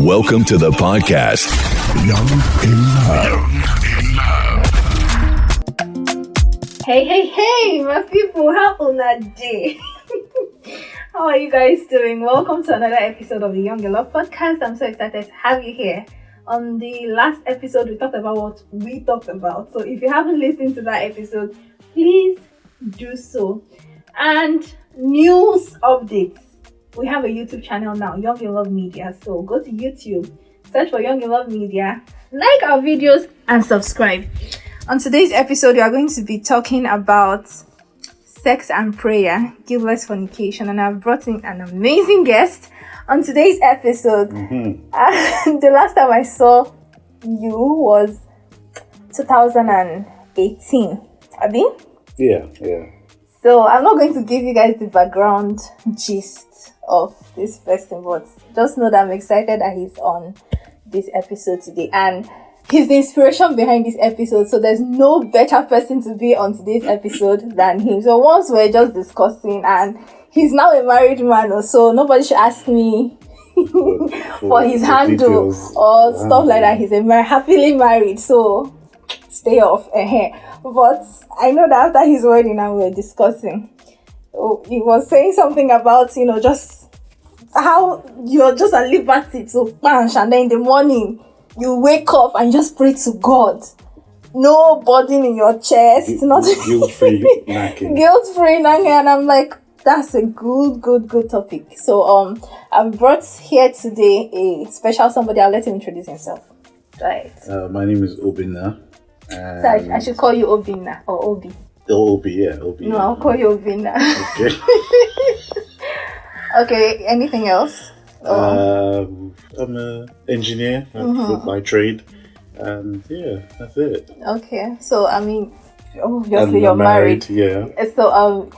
Welcome to the podcast, Young in Love. Hey, my people, how on that day? How are you guys doing? Welcome to another episode of the Young in Love podcast. I'm so excited to have you here. On the last episode, we talked about what we talked about. So if you haven't listened to that episode, please do so. And news updates. We have a YouTube channel now, Young in Love Media. So go to YouTube, search for Young in Love Media, like our videos, and subscribe. On today's episode, we are going to be talking about sex and prayer, guiltless fornication, and I've brought in an amazing guest on today's episode. The last time I saw you was 2018. Abi? Yeah. So I'm not going to give you guys the background gist of this person, but just know that I'm excited that he's on this episode today, and he's the inspiration behind this episode. So there's no better person to be on today's episode than him. So once we're just discussing, and he's now a married man, so nobody should ask me for his handle or stuff like that. He's happily married, so stay off. But I know that after his wedding and we were discussing, he was saying something about, just how you're just at liberty to punch, and then in the morning you wake up and just pray to God. No burden in your chest, not guilt-free knacking. Guilt-free knacking, and I'm like, that's a good topic. So I've brought here today a special somebody. I'll let him introduce himself. Right. My name is Obinna. So I should call you Obinna or Obi. Obi. No, I'll call you Obinna. Okay. Okay, anything else? I'm an engineer by trade, and yeah, that's it. Okay, so I mean, obviously And you're I'm married. Yeah. So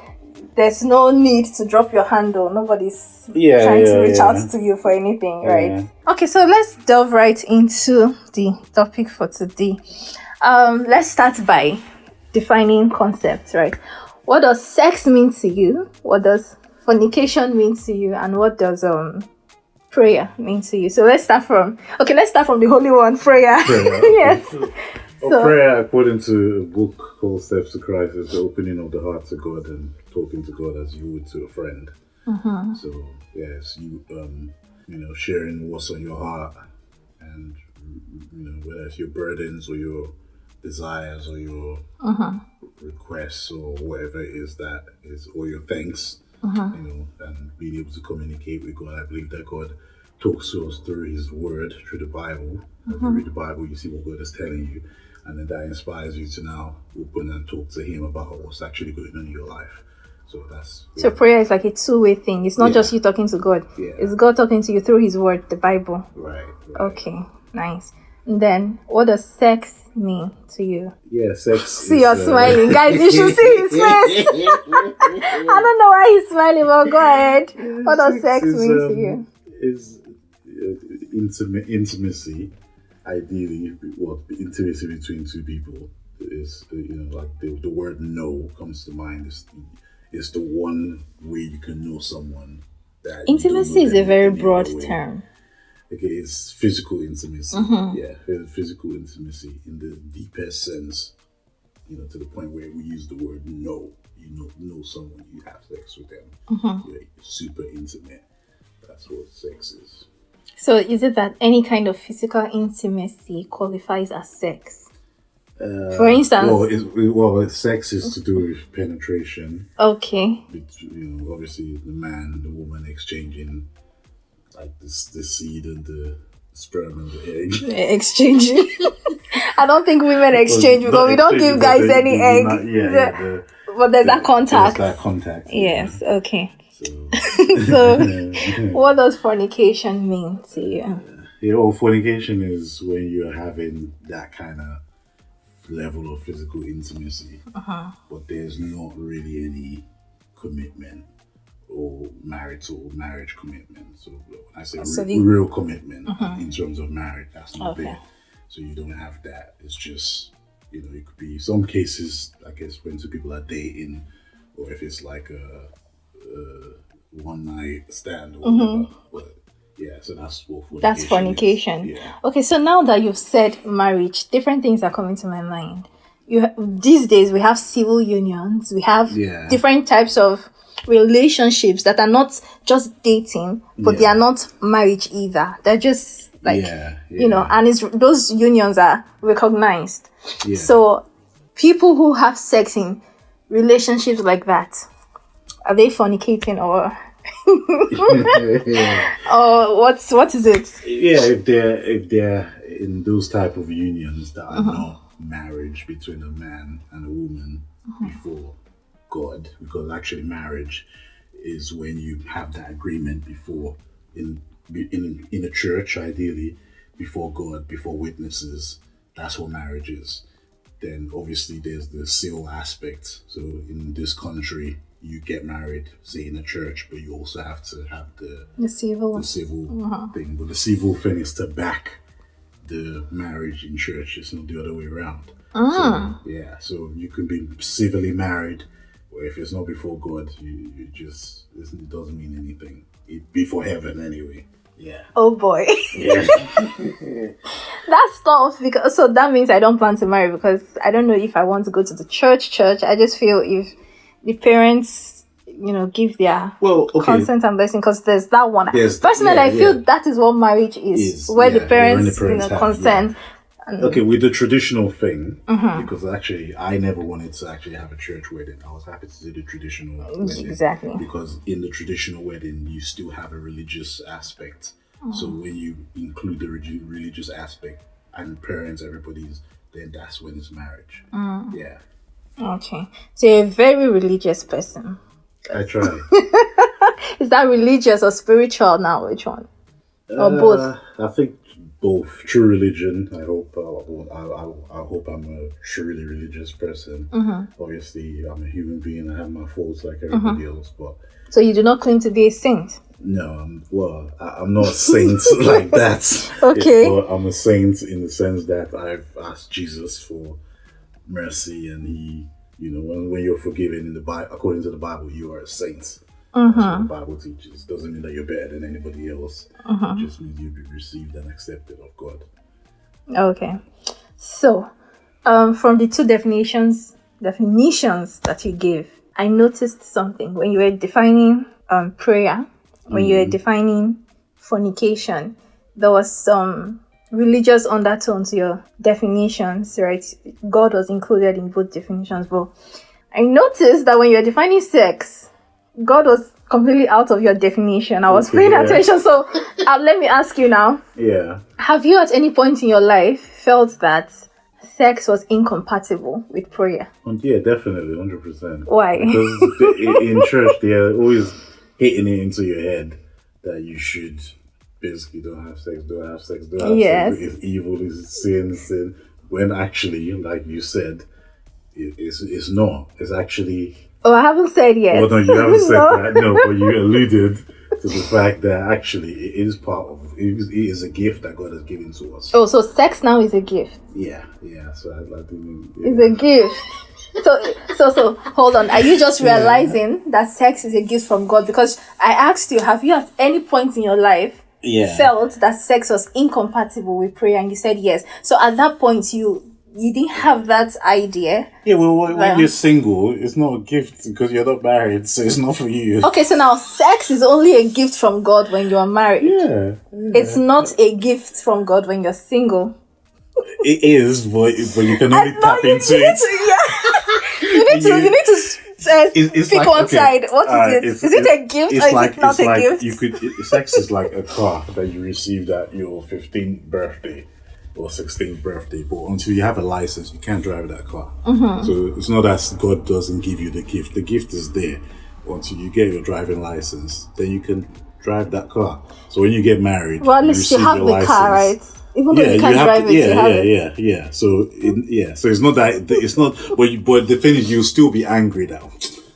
there's no need to drop your handle. Nobody's trying to reach out to you for anything, right? Yeah. Okay, so let's delve right into the topic for today. Let's start by defining concepts, right? What does sex mean to you? What does fornication mean to you? And what does prayer mean to you? So let's start from the holy one, prayer. Yes. Well, prayer, according to a book called Steps to Christ, is the opening of the heart to God and talking to God as you would to a friend. So yes, you sharing what's on your heart, and whether it's your burdens or your desires or your requests or whatever it is that is, or your thanks, and being able to communicate with God. I believe that God talks to us through His Word, through the Bible. As you read the Bible, you see what God is telling you, and then that inspires you to now open and talk to Him about what's actually going on in your life. So prayer is like a two-way thing. It's not just you talking to God. Yeah. It's God talking to you through His Word, the Bible. Right. Okay, nice. And then, what does sex mean to you? Yeah, sex. See, you're smiling, guys. You should see his face. I don't know why he's smiling, but go ahead. What does sex mean to you? Is intimacy. Ideally, intimacy between two people is, like the word "know" comes to mind. Is the one way you can know someone. That Intimacy is a very broad term. Okay, it's physical intimacy. Yeah, physical intimacy in the deepest sense. To the point where we use the word "know." You know someone, you have sex with them. You're super intimate. That's what sex is. So, is it that any kind of physical intimacy qualifies as sex? For instance, sex is to do with penetration. Okay. Obviously the man and the woman exchanging like the seed and the sperm and the egg. Exchanging. I don't think women exchange because we don't give guys any egg. But there's that contact. There's that contact. Yes. Yeah. Okay. So, what does fornication mean to you? Fornication is when you're having that kind of level of physical intimacy, but there's not really any commitment or marriage commitment. So when I say real commitment in terms of marriage, that's not there. So you don't have that. It's just, it could be some cases, I guess, when two people are dating, or if it's like a one night stand or whatever. But Yeah, so that's what fornication That's fornication. is. Yeah. Okay, so now that you've said marriage, different things are coming to my mind. These days we have civil unions, we have different types of relationships that are not just dating, but they are not marriage either. They're just like and those unions are recognized. Yeah. So people who have sex in relationships like that, are they fornicating or or what is it? Yeah, if they're in those type of unions that are not marriage between a man and a woman before God, because actually marriage is when you have that agreement before in a church, ideally before God, before witnesses. That's what marriage is. Then obviously there's the civil aspect. So in this country, you get married, say in a church, but you also have to have the civil thing. But the civil thing is to back the marriage in church. It's not the other way around. So you can be civilly married, or if it's not before God, you just, it doesn't mean anything. Before heaven anyway. Yeah. Oh boy. Yeah. That's tough, because so that means I don't plan to marry, because I don't know if I want to go to the church. I just feel if the parents, give their consent and blessing, because there's that one. Personally, I feel that is what marriage is where the parents, consent. Okay, with the traditional thing, because actually I never wanted to actually have a church wedding. I was happy to do the traditional wedding. Exactly. Because in the traditional wedding, you still have a religious aspect. So when you include the religious aspect and parents, everybody's, then that's when it's marriage. Yeah. Okay. So you're a very religious person. I try. Is that religious or spiritual now? Which one? Or both? I think both. True religion. I hope I'm a truly religious person. Obviously, I'm a human being. I have my faults like everybody else. But so you do not claim to be a saint? No, I'm not a saint like that. Okay. But I'm a saint in the sense that I've asked Jesus for mercy, and he, when you're forgiven in the Bible, according to the Bible, you are a saint. That's what the Bible teaches. Doesn't mean that you're better than anybody else. It just means you'll be received and accepted of God. Okay. So, from the two definitions that you gave, I noticed something when you were defining prayer, when you were defining fornication. There was some religious undertone to your definitions, right? God was included in both definitions, but I noticed that when you were defining sex, God was completely out of your definition. I was paying attention. So let me ask you now. Yeah. Have you at any point in your life felt that sex was incompatible with prayer? Yeah, definitely, 100%. Why? Because in church, they're always hitting it into your head that you should basically don't have sex. Yes. It's evil, it's sin. When actually, like you said, it's not. It's actually... Oh, I haven't said yet. Well, no, you haven't said that. No, but you alluded to the fact that actually it is it is a gift that God has given to us. Oh, so sex now is a gift. Yeah. So I think it's a gift. So hold on. Are you just realizing that sex is a gift from God? Because I asked you, have you at any point in your life felt that sex was incompatible with prayer? And you said yes. So at that point, you didn't have that idea. Yeah, well, when you're single, it's not a gift because you're not married, so it's not for you. Okay, so now sex is only a gift from God when you are married. Yeah. It's not a gift from God when you're single. It is, but you can only tap into it. You need to pick one side. What is it? Is it a gift or is it not a gift? Sex is like a car that you received at your 15th birthday or 16th birthday, but until you have a license, you can't drive that car. So it's not that God doesn't give you the gift. The gift is there until you get your driving license. Then you can drive that car. So when you get married, well, at least you have the license. Car, right? Even though you can't drive it, you have it. Yeah. So it's not that it's not. But the thing is, you'll still be angry that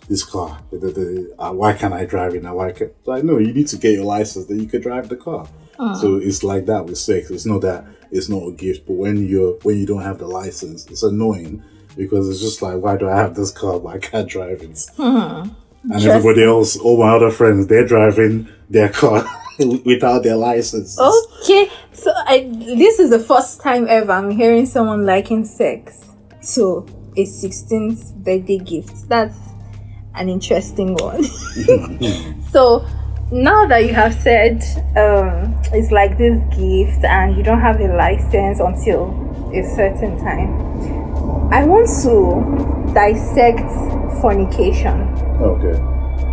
this car. Why can't I drive it now? Why can't? Like, no, you need to get your license. Then you can drive the car. So it's like that with sex. It's not that it's not a gift, but when you don't have the license, it's annoying because it's just like, why do I have this car but I can't drive it? And everybody else, all my other friends, they're driving their car. without their license. Okay, so this is the first time ever I'm hearing someone liking sex to a 16th birthday gift. That's an interesting one. So now that you have said it's like this gift and you don't have a license until a certain time, I want to dissect fornication. Okay.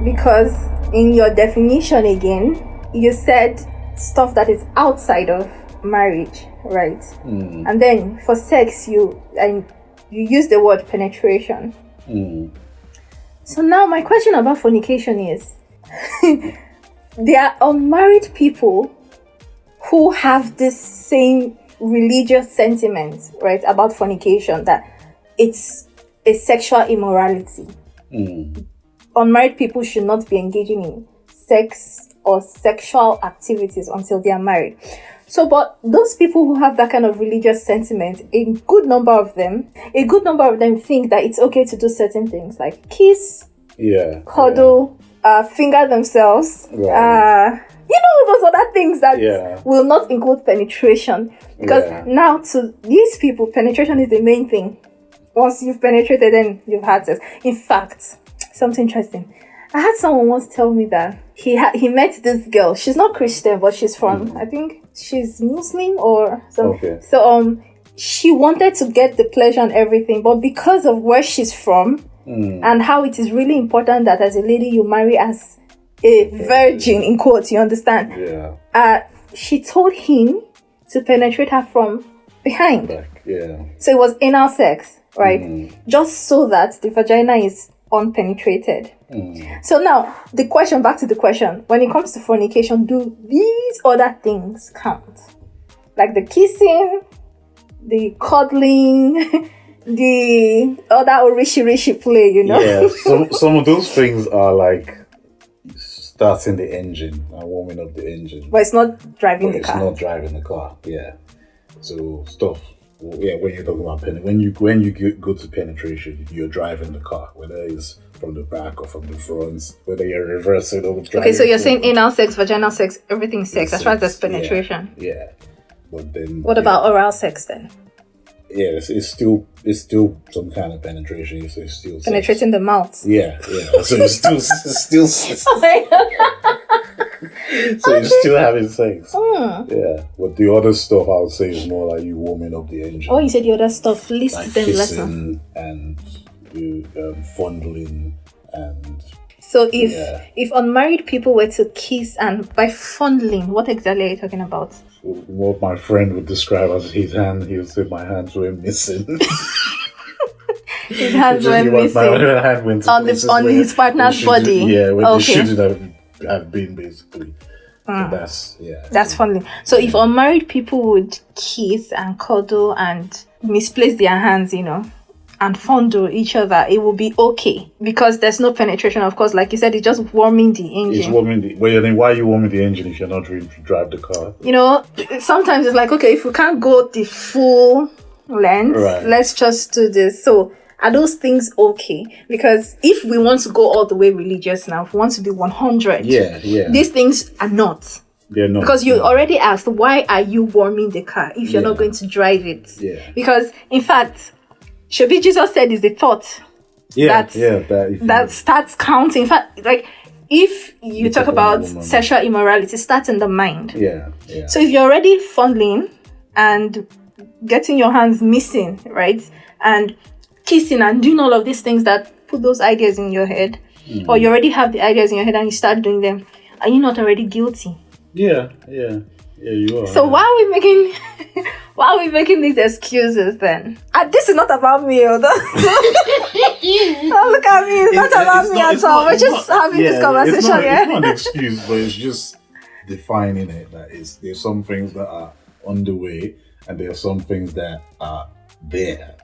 Because in your definition again, you said stuff that is outside of marriage, right? And then for sex, you use the word penetration. So now my question about fornication is, there are unmarried people who have this same religious sentiment, right, about fornication, that it's a sexual immorality. Unmarried people should not be engaging in sex or sexual activities until they are married. So, but those people who have that kind of religious sentiment, a good number of them think that it's okay to do certain things like kiss, cuddle, finger themselves, those other things that will not include penetration. Because now to these people, penetration is the main thing. Once you've penetrated, then you've had sex. In fact, something interesting. I had someone once tell me that he met this girl. She's not Christian, but she's from, I think she's Muslim or something. Okay. So she wanted to get the pleasure and everything, but because of where she's from and how it is really important that as a lady you marry as a virgin, in quotes, you understand? Yeah. She told him to penetrate her from behind. So it was anal sex, right? Just so that the vagina is unpenetrated. So now back to the question, when it comes to fornication, do these other things count? Like the kissing, the cuddling, the other orishi play, Yeah, some of those things are like starting the engine and warming up the engine. But it's not driving the car. It's not driving the car, yeah. So stuff. Yeah, when you're talking about when you go to penetration, you're driving the car, whether it's from the back or from the front, whether you're reversing or driving. Okay, so you're saying anal sex, vaginal sex, everything is sex as far as there's penetration. Yeah. But then what about oral sex then? Yeah, it's still some kind of penetration. So it's still penetrating sex. The mouth. Yeah. So it's still Oh my God. So you're still having sex. Yeah. But the other stuff I would say is more like you warming up the engine. Oh, you said the other stuff. List like them kissing and fondling and. So if unmarried people were to kiss, and by fondling, what exactly are you talking about? What my friend would describe as his hand, he would say my hands were missing. His hands were missing. My hand went on his partner's body. Yeah, when they shouldn't have been basically. So that's fondling. So if unmarried people would kiss and cuddle and misplace their hands, and fondle each other, it will be okay because there's no penetration. Of course, like you said, it's just warming the engine. It's warming the. Well, then why are you warming the engine if you're not trying to drive the car? Sometimes it's like, okay, if we can't go the full length, let's just do this. So are those things okay? Because if we want to go all the way religious now, if we want to be 100, these things are not. They're not. Because you already asked, why are you warming the car if you're not going to drive it? Yeah. Because in fact, Shobi Jesus said is the thought that starts counting. In fact, like if you talk about sexual immorality, it starts in the mind. Yeah. So if you're already fondling and getting your hands missing, right, and kissing and doing all of these things that put those ideas in your head, or you already have the ideas in your head and you start doing them, are you not already guilty? Yeah, you are. So why are we making these excuses then? This is not about me, don't look at me. It's not about me at all. We're just having this conversation. It's not an excuse, but it's just defining it. That there's some things that are on the way, and there are some things that are there.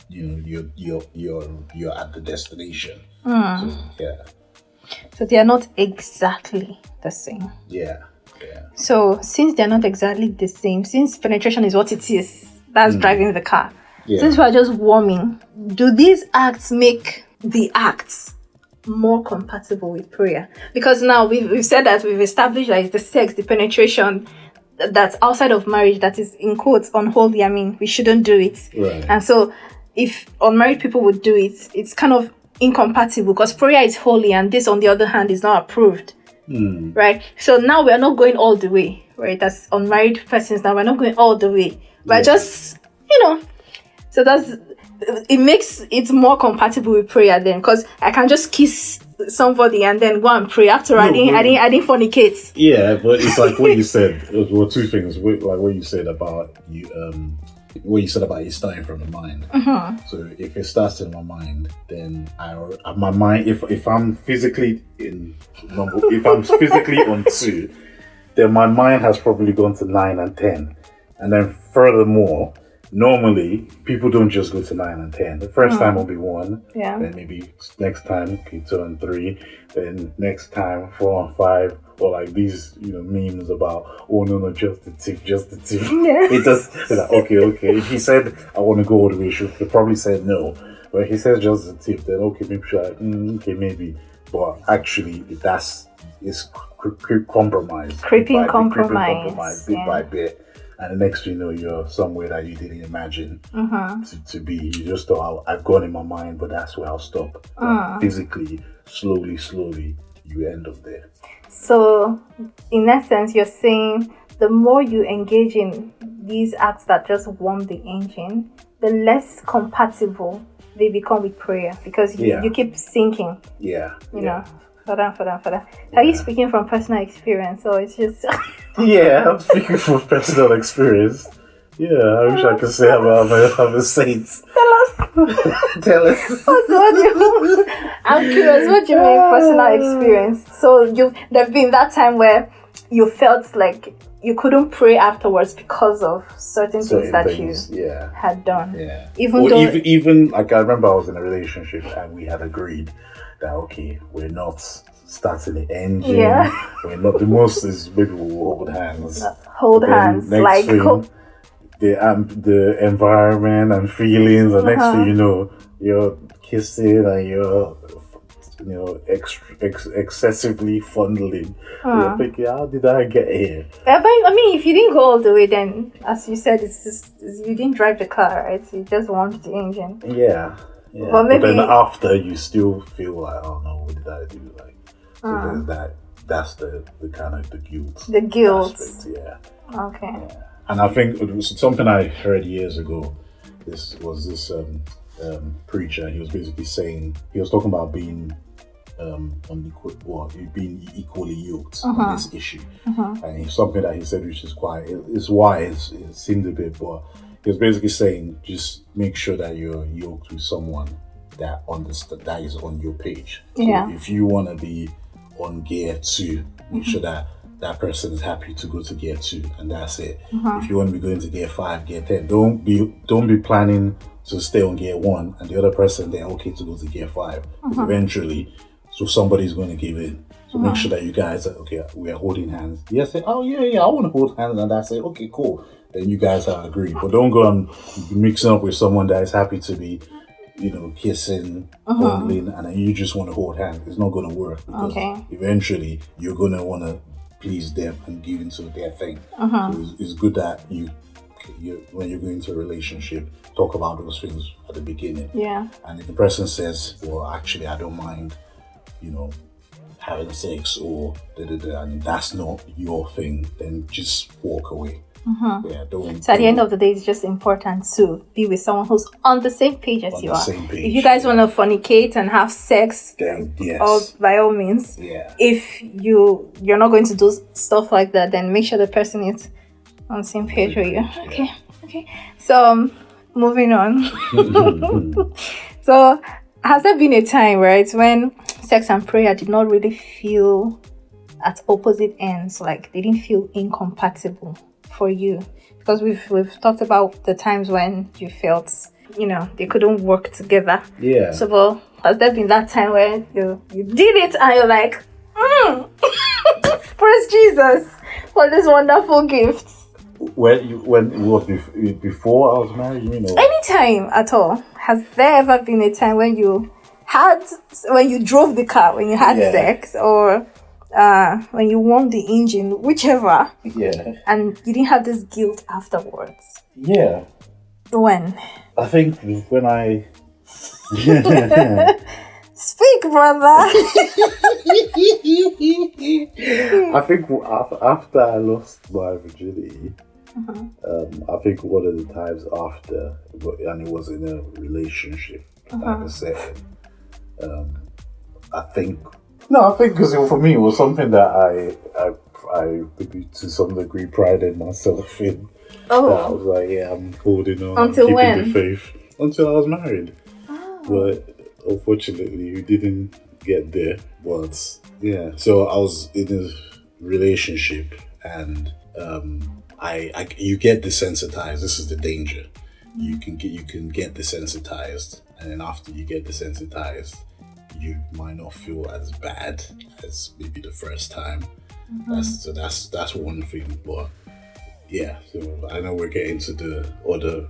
You're at the destination. So they are not exactly the same. Yeah. So since they're not exactly the same, since penetration is what it is, that's driving the car. Since we're just warming, do these acts make the acts more compatible with prayer? Because now we've said that we've established that it's the sex, the penetration that's outside of marriage that is in quotes unholy. I mean, we shouldn't do it. Right. And so if unmarried people would do it, it's kind of incompatible because prayer is holy and this on the other hand is not approved. Right? So now we're not going all the way, right? As unmarried persons now, we're not going all the way. We're just, so it makes it more compatible with prayer then, because I can just kiss somebody and then go and pray. After I didn't fornicate. Yeah, but it's like what you said. Well, two things. Like what you said about you. What you said about it starting from the mind. So if it starts in my mind, then my mind. If I'm physically on 2, then my mind has probably gone to 9 and 10, and then furthermore. Normally, people don't just go to 9 and 10. The first time will be 1. Yeah. Then maybe next time, 2 and 3. Then next time, 4 and 5. Or like these, memes about, oh no, just the tip. Yeah. It does. It's like, okay. If he said, I want to go all the way, he probably said no. But if he says just the tip, then okay, maybe. But actually, it's compromise. Creeping compromise. Bit by bit. And the next thing you know, you're somewhere that you didn't imagine to be. You just thought, I've gone in my mind, but that's where I'll stop. Physically, slowly, you end up there. So, in essence, you're saying the more you engage in these acts that just warm the engine, the less compatible they become with prayer because you keep sinking. Yeah. You know. Further. Are you speaking from personal experience or it's just... Yeah, I'm speaking from personal experience. Yeah, I wish I could say I'm a saint. Tell us. Tell us. Oh God, I'm curious, what do you mean personal experience? So there've been that time where you felt like you couldn't pray afterwards because of certain things that you had done. Yeah. Even like I remember I was in a relationship and we had agreed that okay, we're not starting the engine. Yeah. We're not. The most is maybe we'll hold hands. Hold hands, like the environment and feelings. And next thing you know, you're kissing and you're excessively fondling. You're thinking, how did I get here? But I mean, if you didn't go all the way, then as you said, it's you didn't drive the car, right? So you just warmed the engine. Yeah. Yeah. But then after you still feel like, oh no, what did I do? Like, so there's that's the kind of the guilt. The guilt. Aspect, yeah. Okay. Yeah. And I think it was something I heard years ago. This preacher. He was basically saying, he was talking about being being equally yoked on this issue. And it's something that he said which is it's wise. It seemed a bit, but he was basically saying, just make sure that you're yoked with someone that is on your page. So if you want to be on gear 2, make sure that person is happy to go to gear 2, and that's it. If you want to be going to gear 5, gear 10, don't be planning to stay on gear 1 and the other person they're okay to go to gear 5. Eventually, so somebody's going to give in. So make sure that you guys are okay. We are holding hands. Yes, say, oh yeah, I want to hold hands, and I say, okay, cool. Then you guys are agreed. But don't go and mixing up with someone that is happy to be, kissing, fondling, and then you just want to hold hands. It's not going to work because eventually you're going to want to please them and give into their thing. So it's good that you, when you're going into a relationship, talk about those things at the beginning. Yeah. And if the person says, well, actually, I don't mind, having sex or and that's not your thing, then just walk away. Yeah, so at the end of the day, it's just important to be with someone who's on the same page as you are. If you guys want to fornicate and have sex, then by all means. Yeah. If you're not going to do stuff like that, then make sure the person is on the same page with you. Okay. So moving on. So has there been a time, right, when sex and prayer did not really feel at opposite ends, like they didn't feel incompatible for you? Because we've talked about the times when you felt they couldn't work together. Yeah. So well, has there been that time where you did it and you're like, praise Jesus for this wonderful gift? When it was before I was married, Anytime at all. Has there ever been a time when you had when you drove the car, when you had Yeah. sex, or when you warmed the engine, whichever, Yeah. and you didn't have this guilt afterwards? Yeah. When? I think when I... Speak, brother. I think after I lost my virginity, I think one of the times after, and it was in a relationship type of setting, I think because for me it was something that I maybe to some degree prided myself in. Oh. That I was like, yeah, I'm holding on, Until I'm keeping when? the faith until I was married. But unfortunately, we didn't get there. But yeah, so I was in a relationship, and you get desensitized. This is the danger. You can get desensitized, and then after you get desensitized, you might not feel as bad as maybe the first time. That's one thing. But yeah, so I know we're getting to the other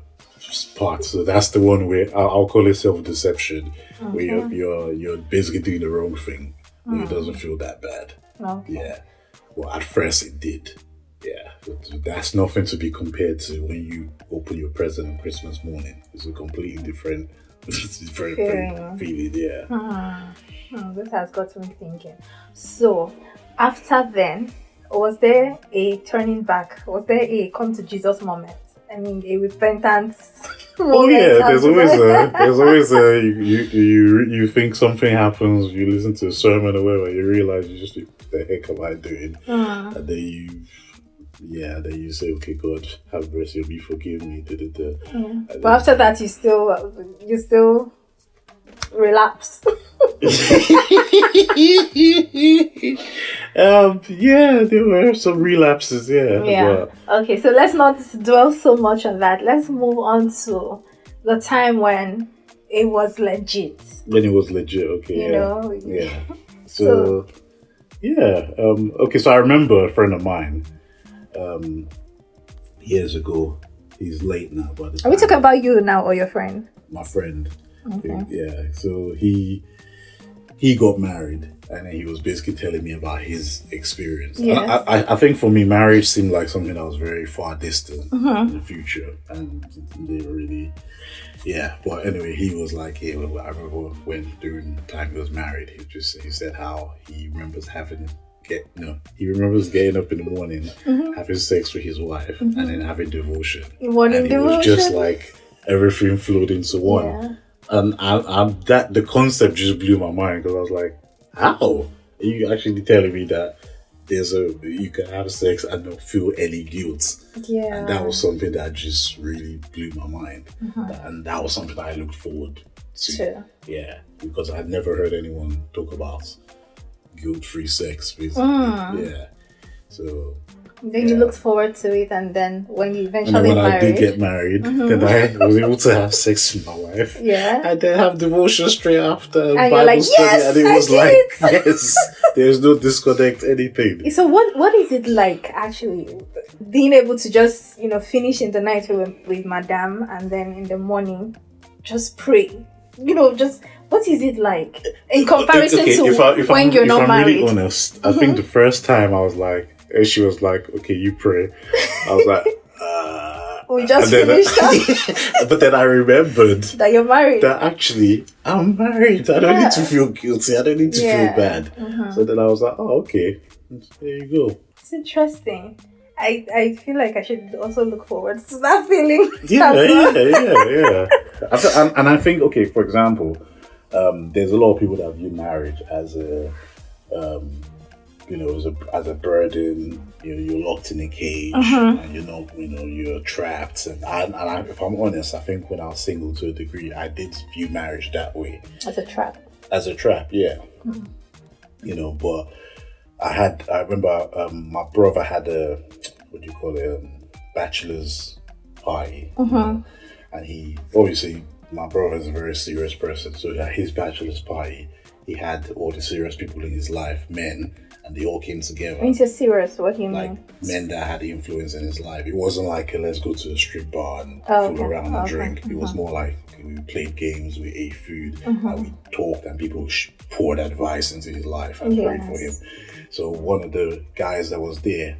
part. So that's the one where I'll call it self-deception, where you're basically doing the wrong thing, where it doesn't feel that bad. Okay. Yeah. Well, at first it did. Yeah. But that's nothing to be compared to when you open your present on Christmas morning. It's a completely different feeling. Yeah. This has got me thinking. So, after then, was there a turning back? Was there a come to Jesus moment? I mean, a repentance. Oh yeah, there's always a you think something happens, you listen to a sermon or whatever, you realize you just think, what the heck am I doing? And then you say, okay, God, have mercy on me, forgive me. But after that, you still relapse. Yeah, there were some relapses. Yeah. But Okay, so let's not dwell so much on that. Let's move on to the time when it was legit. when it was legit, okay. You know? Yeah. So yeah. Okay, so I remember a friend of mine, years ago. He's late now, but Are we talking about you now or your friend? my friend? Okay. Yeah. So he got married, and then he was basically telling me about his experience. Yes. And I think for me, marriage seemed like something that was very far distant in the future, and they were really, yeah. But anyway, he was like, yeah, well, I remember when during the time he was married, he said how he remembers he remembers getting up in the morning, having sex with his wife, and then having devotion. Morning And it was devotion? just like everything flowed into one. Yeah. And the concept just blew my mind, because I was like, how? Are you actually telling me that you can have sex and not feel any guilt? Yeah. And that was something that just really blew my mind. And that was something that I looked forward to. Sure. Yeah, because I'd never heard anyone talk about guilt-free sex, basically. Yeah. So Then you looked forward to it, and then when you and eventually then when married, I did get married, then I was able to have sex with my wife. Yeah. And then have devotion straight after And Bible you're like, study. yes, And it I was did like, it. yes, there's no disconnect, anything. So what is it like actually being able to just finish in the night with Madame, and then in the morning just pray? Just what is it like in comparison to when you're not married? If I'm really honest, I think the first time I was like, and she was like, okay, you pray. I was like, We just and then finished but then I remembered that you're married. that actually I'm married. I don't need to feel guilty. I don't need to feel bad. So then I was like, oh, okay, there you go. It's interesting. I feel like I should also look forward to that feeling. Yeah. And I think, okay, for example, there's a lot of people that view marriage as a as a burden. You're locked in a cage, and you're trapped. And if I'm honest, I think when I was single to a degree, I did view marriage that way. As a trap. As a trap, yeah. But I remember my brother had a, bachelor's party. And he, obviously, my brother is a very serious person. So at his bachelor's party, he had all the serious people in his life, men, and they all came together. When you say serious, what do you Like mean? men that had influence in his life. It wasn't like let's go to a strip bar and fool around and drink. It was more like we played games, we ate food, and we talked, and people poured advice into his life and prayed for him. So one of the guys that was there,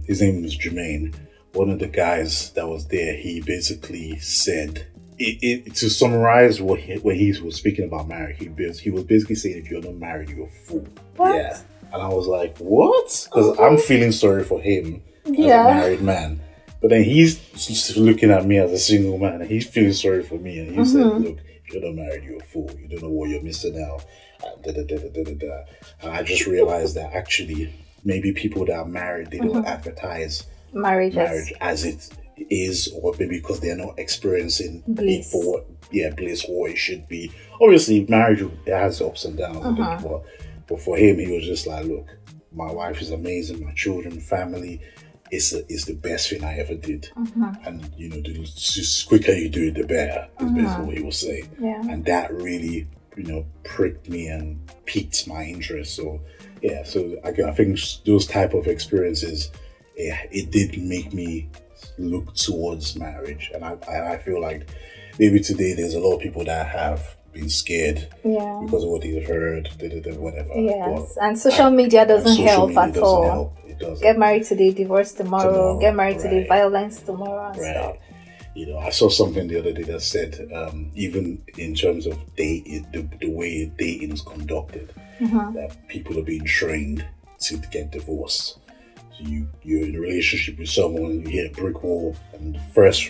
his name was Jermaine. One of the guys that was there, he basically said, to summarize when he was speaking about marriage, he was basically saying, if you're not married, you're a fool. What? Yeah. And I was like, what? Because I'm feeling sorry for him as a married man. But then he's just looking at me as a single man, and he's feeling sorry for me. And he said, look, if you're not married, you're a fool. You don't know what you're missing out. And I just realized that actually, maybe people that are married, they don't advertise marriage as it is, or maybe because they're not experiencing bliss for what it should be. Obviously, marriage has ups and downs, but for him, he was just like, look, my wife is amazing, my children, family is the best thing I ever did. And the quicker you do it, the better, is basically what he was saying. And that really pricked me and piqued my interest. So I think those type of experiences, it did make me look towards marriage. And I feel like maybe today there's a lot of people that have been scared because of what they've heard, whatever. Yes, and social media doesn't help at all. It doesn't. Get married today, divorce tomorrow. Get married today, violence tomorrow, and stuff. I saw something the other day that said, even in terms of the way dating is conducted, that people are being trained to get divorced. So you're in a relationship with someone, you hit a brick wall, and the first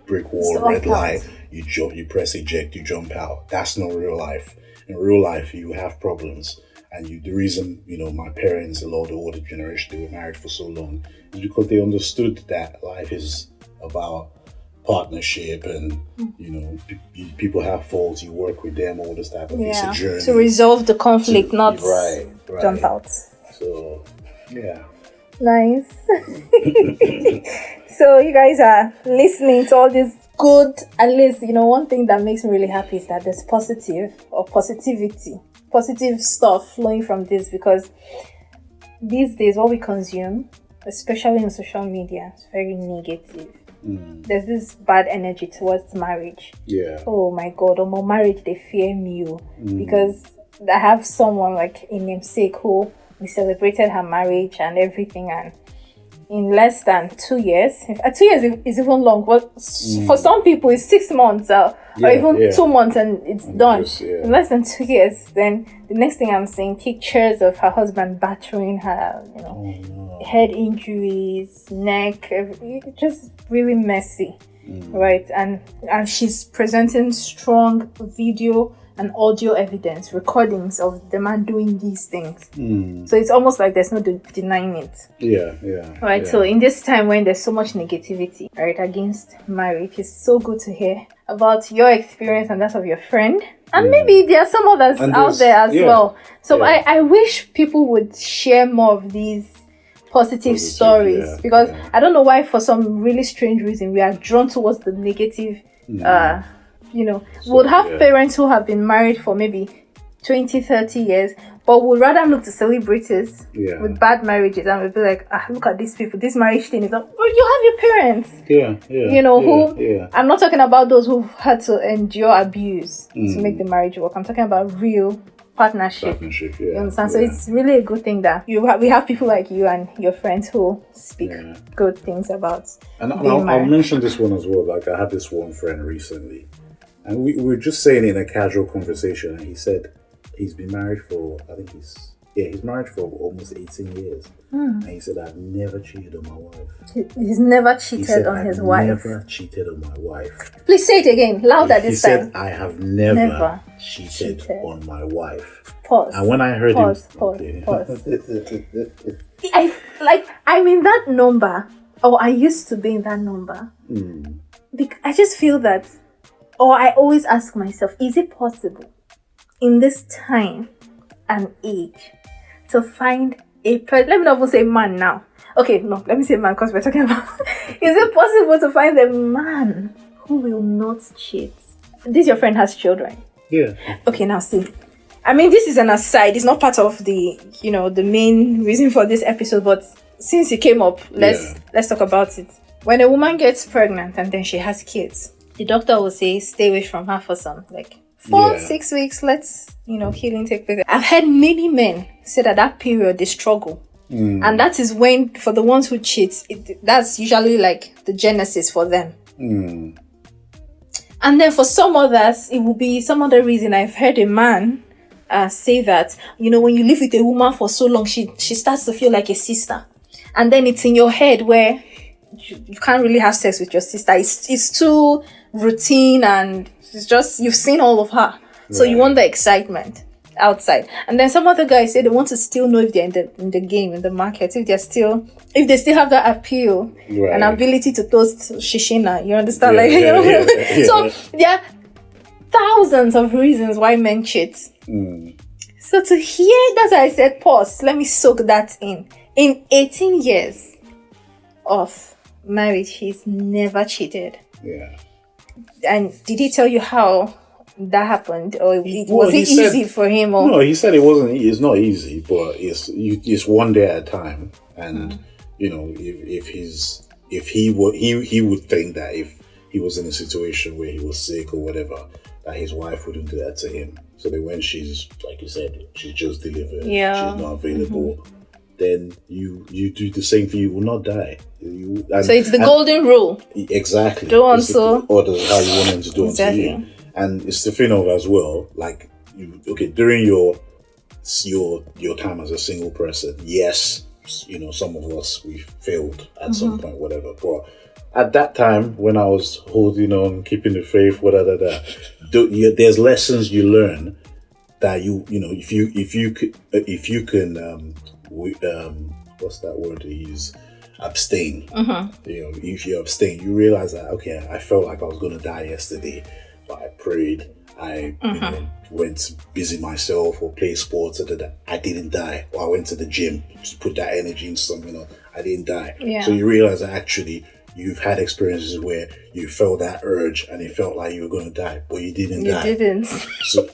brick wall, red light, you press eject, you jump out. That's not real life. In real life, you have problems. And the reason, my parents, a lot of the older generation, they were married for so long, is because they understood that life is about partnership, and people have faults, you work with them, all this type of it's a journey to resolve the conflict, not jump out. So nice. So you guys are listening to all this good, at least one thing that makes me really happy is that there's positive stuff flowing from this, because these days what we consume, especially in social media, is very negative. There's this bad energy towards marriage. Oh my God, on my marriage they fear me, because I have someone like in namesake who we celebrated her marriage and everything, and in less than 2 years, 2 years is even long, but for some people it's 6 months or even 2 months and it's done. In less than 2 years, then the next thing I'm seeing pictures of her husband battering her, head injuries, neck, just really messy, right? And she's presenting strong video and audio evidence, recordings of the man doing these things. So it's almost like there's no denying it. Right. So in this time when there's so much negativity, right, against marriage, it's so good to hear about your experience and that of your friend. And maybe there are some others out there as well. So I wish people would share more of these positive stories, because I don't know why, for some really strange reason, we are drawn towards the negative. Would have parents who have been married for maybe 20-30 years, but would rather look to celebrities with bad marriages and would be like, look at these people, this marriage thing is not. Well, you have your parents, I'm not talking about those who've had to endure abuse to make the marriage work. I'm talking about real partnership. You understand? So it's really a good thing that we have people like you and your friends who speak good things about. And I'll mention this one as well. Like, I had this one friend recently, and we were just saying in a casual conversation, and he said he's been married for, I think he's married for almost 18 years. And he said, I've never cheated on my wife. He's never cheated on his wife. Never cheated on my wife. Please say it again, louder this time. He said, I have never cheated on my wife. Pause. And when I heard pause. I'm in that number, or I used to be in that number. I just feel that, or I always ask myself, is it possible in this time and age to find a person? Let me not even say man now. Okay, no, let me say man, because we're talking about is it possible to find a man who will not cheat? This your friend has children. Yeah. Okay, now see, I mean, this is an aside. It's not part of the, the main reason for this episode, but since it came up, let's talk about it. When a woman gets pregnant and then she has kids, the doctor will say, stay away from her for some, 4-6 weeks, let's, healing take place. I've heard many men say that period, they struggle. And that is when, for the ones who cheat, that's usually the genesis for them. And then for some others, it will be some other reason. I've heard a man say that, when you live with a woman for so long, she starts to feel like a sister. And then it's in your head where you can't really have sex with your sister. It's too routine, and it's just, you've seen all of her. So you want the excitement outside. And then some other guys say they want to still know if they're in the game, in the market, if they still have that appeal and ability to toast shishina. You understand? So there are thousands of reasons why men cheat. So to hear, that's why I said pause. Let me soak that in. In 18 years of marriage, he's never cheated. Yeah. And did he tell you how that happened, or was it easy for him? Or? No, he said it wasn't. It's not easy, but it's one day at a time. And if he would think that if he was in a situation where he was sick or whatever, that his wife wouldn't do that to him. So that when she's, like you said, she's just delivered, she's not available. Then you do the same thing. You will not die. So it's the golden rule. Exactly. Do unto others how you want them to do unto you. And it's the thing of as well, during your time as a single person, yes, some of us, we failed at some point, whatever. But at that time, when I was holding on, keeping the faith, there's lessons you learn that if you can what's that word to use? Abstain. If you abstain, you realize that, okay, I felt like I was going to die yesterday, but I prayed, I went busy myself or play sports, I didn't die. Or I went to the gym to put that energy into something else, I didn't die. So you realize that actually you've had experiences where you felt that urge and it felt like you were going to die, but you didn't die. You didn't. So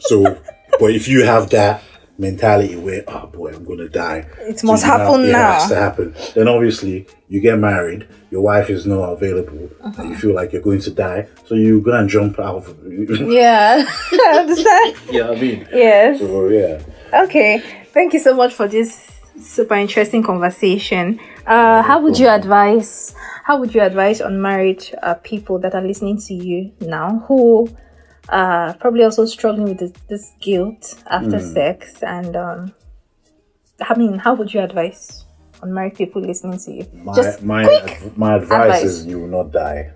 but if you have that mentality where, oh boy, I'm going to die, it must happen now. It has to happen. Then obviously you get married, your wife is not available, and you feel like you're going to die, so you go and jump out of it. Yeah, I understand. Yeah, I mean. Yes. So yeah. Okay, thank you so much for this super interesting conversation. How would you advise unmarried people that are listening to you now who probably also struggling with this guilt after sex, and how would you advise unmarried people listening to you? My advice is you will not die.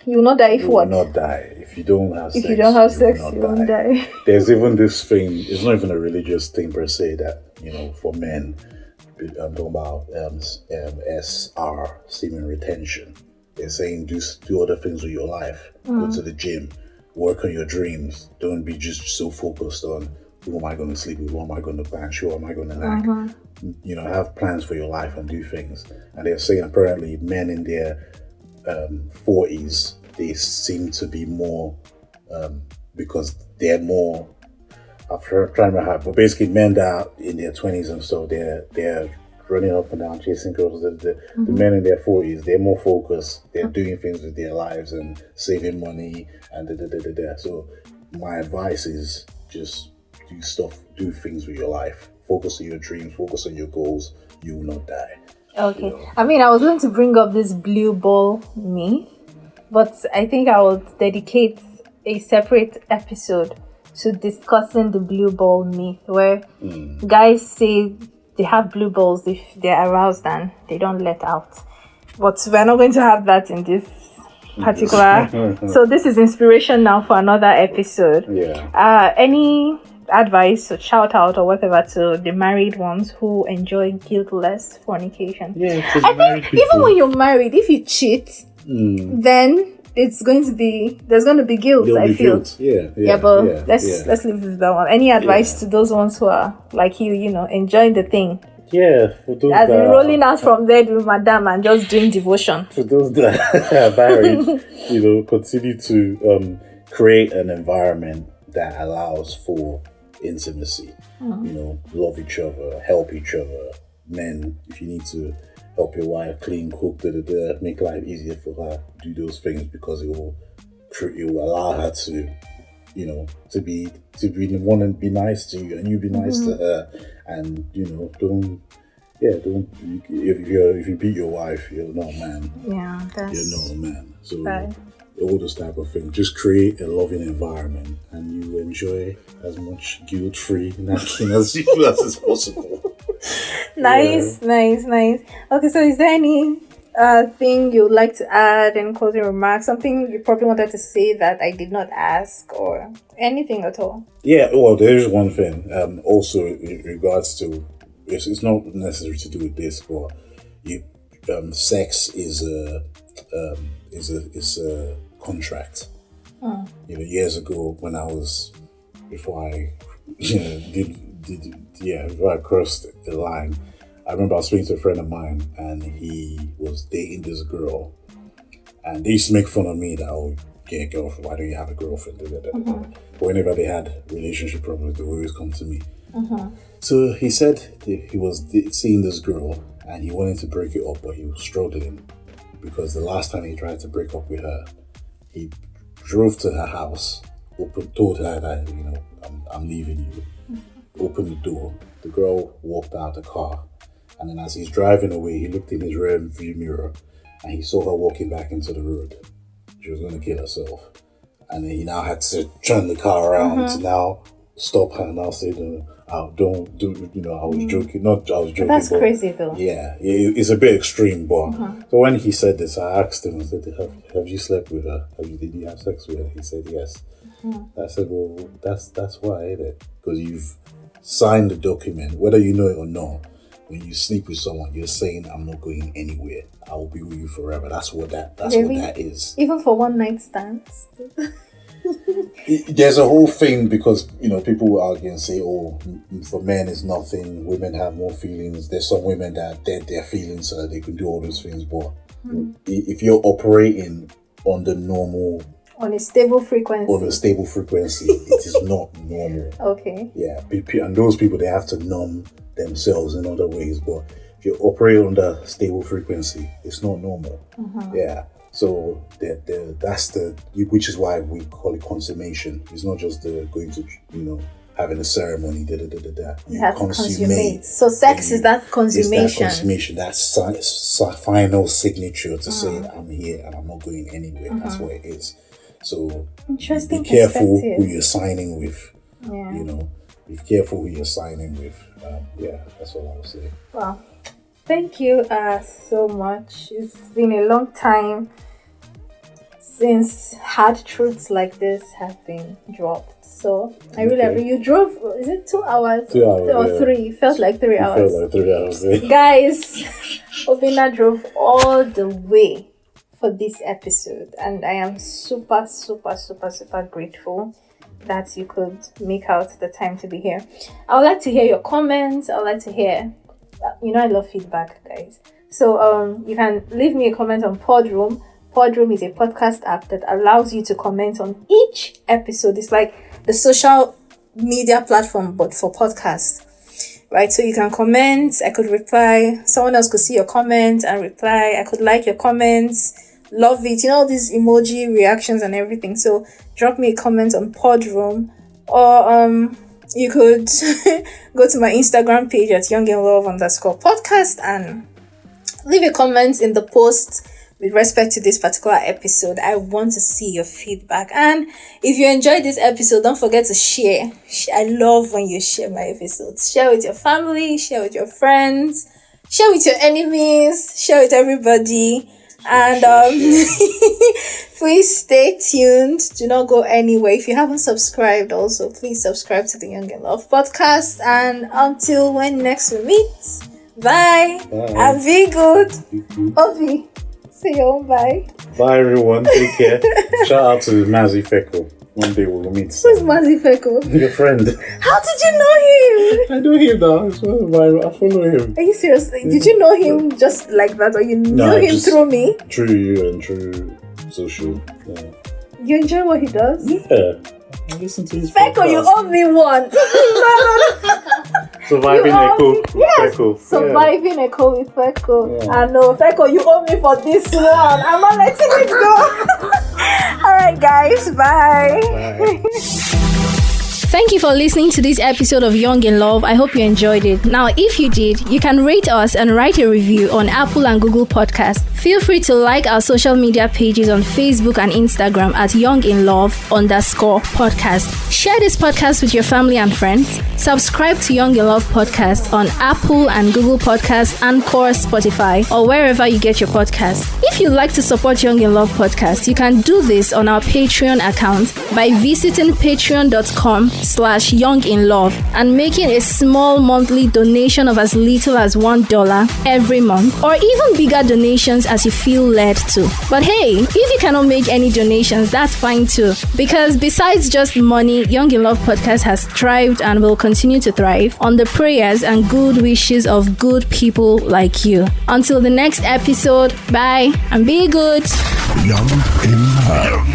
You will not die if you what? will not die if you don't have sex. If you don't have sex, you won't die. There's even this thing. It's not even a religious thing per se. That for men, I'm talking about SR, semen retention. They're saying do other things with your life. Go to the gym. Work on your dreams. Don't be just so focused on who am I going to sleep with, who am I going to bang, who am I going to nag. Have plans for your life and do things. And they're saying apparently men in their 40s, they seem to be more because they're more. I'm trying to remember, but basically men that are in their 20s and so they're running up and down chasing girls. The men in their 40s, they're more focused. They're doing things with their lives and saving money and So my advice is just do things with your life. Focus on your dreams, focus on your goals. You will not die. Okay. I mean, I was going to bring up this blue ball myth, but I think I will dedicate a separate episode to discussing the blue ball myth, where guys say they have blue balls if they're aroused and they don't let out. But we're not going to have that in this particular. So this is inspiration now for another episode. Yeah. Any advice or shout out or whatever to the married ones who enjoy guiltless fornication? Yeah. I think even when you're married, if you cheat, then there's going to be guilt. I feel. Guilt. Yeah. Let's leave this that one. Any advice to those ones who are like you, enjoying the thing? Yeah, for those as in rolling out from bed with madam and just doing devotion. For those that are married, continue to create an environment that allows for intimacy. You know, love each other, help each other. Men, if you need to help your wife clean, cook, make life easier for her, do those things because it will allow her to, you know, to want to be nice to you and you be nice to her, and you know, if you beat your wife, you're not a man. Yeah, you're not a man. So right. All those type of things. Just create a loving environment, and you enjoy as much guilt-free knacking as is possible. Nice. Okay, so is there any thing you would like to add in closing remarks? Something you probably wanted to say that I did not ask, or anything at all? Yeah, well, there is one thing. Also, in regards to it's not necessary to do with this, but sex is a contract. You know, years ago when before I crossed the line, I remember I was speaking to a friend of mine, and he was dating this girl, and they used to make fun of me that, oh, get a girlfriend, why don't you have a girlfriend? But whenever they had relationship problems, they would always come to me. So he said he was seeing this girl, and he wanted to break it up, but he was struggling because the last time he tried to break up with her, he drove to her house, told her that, you know, I'm leaving you, opened the door. The girl walked out the car, and then as he's driving away, he looked in his rear view mirror and he saw her walking back into the road. She was going to kill herself, and then he now had to turn the car around to now stop her and now say, don't do, you know, I was joking. I was joking. That's crazy though. Yeah, it's a bit extreme, but so when he said this, I asked him, I said, have you slept with her? Did you have sex with her? He said yes. I said, well, that's why, isn't it? Because you've signed the document, whether you know it or not. When you sleep with someone, you're saying, I'm not going anywhere. I will be with you forever. That's what that is. Even for one night stands? There's a whole thing because, you know, people will argue and say, oh, for men it's nothing, women have more feelings. There's some women that dead their feelings so that they can do all those things. But if you're operating on the normal, on a stable frequency, it is not normal. Okay. Yeah, and those people, they have to numb themselves in other ways. But if you operate on the stable frequency, it's not normal. Yeah. So which is why we call it consummation. It's not just going to, you know, having a ceremony. You have to consummate. So sex is that consummation. It's that consummation. That final signature to say, I'm here and I'm not going anywhere. That's what it is. So interesting. Be careful who you're signing with. Yeah. You know, be careful who you're signing with. Yeah, that's all I would say. Wow. Thank you so much. It's been a long time since hard truths like this have been dropped. So I really you drove, is it 2 hours? 2 hours or 3? It felt like 3 hours. It felt like 3 hours. Yeah. Guys, Obinna drove all the way for this episode, and I am super grateful that you could make out the time to be here. I would like to hear your comments. I would like to hear, you know, I love feedback, guys. So you can leave me a comment on Podroom. Podroom is a podcast app that allows you to comment on each episode. It's like the social media platform, but for podcasts, right? So you can comment, I could reply, someone else could see your comment and reply, I could like your comments, love it, you know, these emoji reactions and everything. So drop me a comment on Podroom, or you could go to my Instagram page at younginlove_podcast and leave a comment in the post with respect to this particular episode. I want to see your feedback. And if you enjoyed this episode, don't forget to share. I love when you share my episodes. Share with your family, share with your friends, share with your enemies, share with everybody. And please stay tuned. Do not go anywhere. If you haven't subscribed also, please subscribe to the Young in Love podcast. And until when next we meet, bye. And be good. Ovi, say your own bye. Bye everyone, take care. Shout out to Mazi Feko. One day we'll meet. Who's Mazi Feko? Your friend. How did you know him? I know him now. I follow him. Are you serious? Did you know him just like that, or you knew him through me? Through you and through social. Yeah. You enjoy what he does? Yeah. Listen to his Feko, you podcast. owe me one. Surviving You owe Echo. me- Yes, Feko. surviving Echo with Feko. Yeah. I know, Feko, you owe me for this one. I'm not letting it go. Alright, guys, bye. Bye. Thank you for listening to this episode of Young in Love. I hope you enjoyed it. Now, if you did, you can rate us and write a review on Apple and Google Podcasts. Feel free to like our social media pages on Facebook and Instagram at YoungInLove_podcast. Share this podcast with your family and friends. Subscribe to Young in Love Podcast on Apple and Google Podcasts, Anchor, Spotify, or wherever you get your podcasts. If you'd like to support Young in Love Podcast, you can do this on our Patreon account by visiting patreon.com/YoungInLove and making a small monthly donation of as little as $1 every month, or even bigger donations as you feel led to. But hey, if you cannot make any donations, that's fine too, because besides just money, Young in Love Podcast has thrived and will continue to thrive on the prayers and good wishes of good people like you. Until the next episode, bye and be good. Young in Love.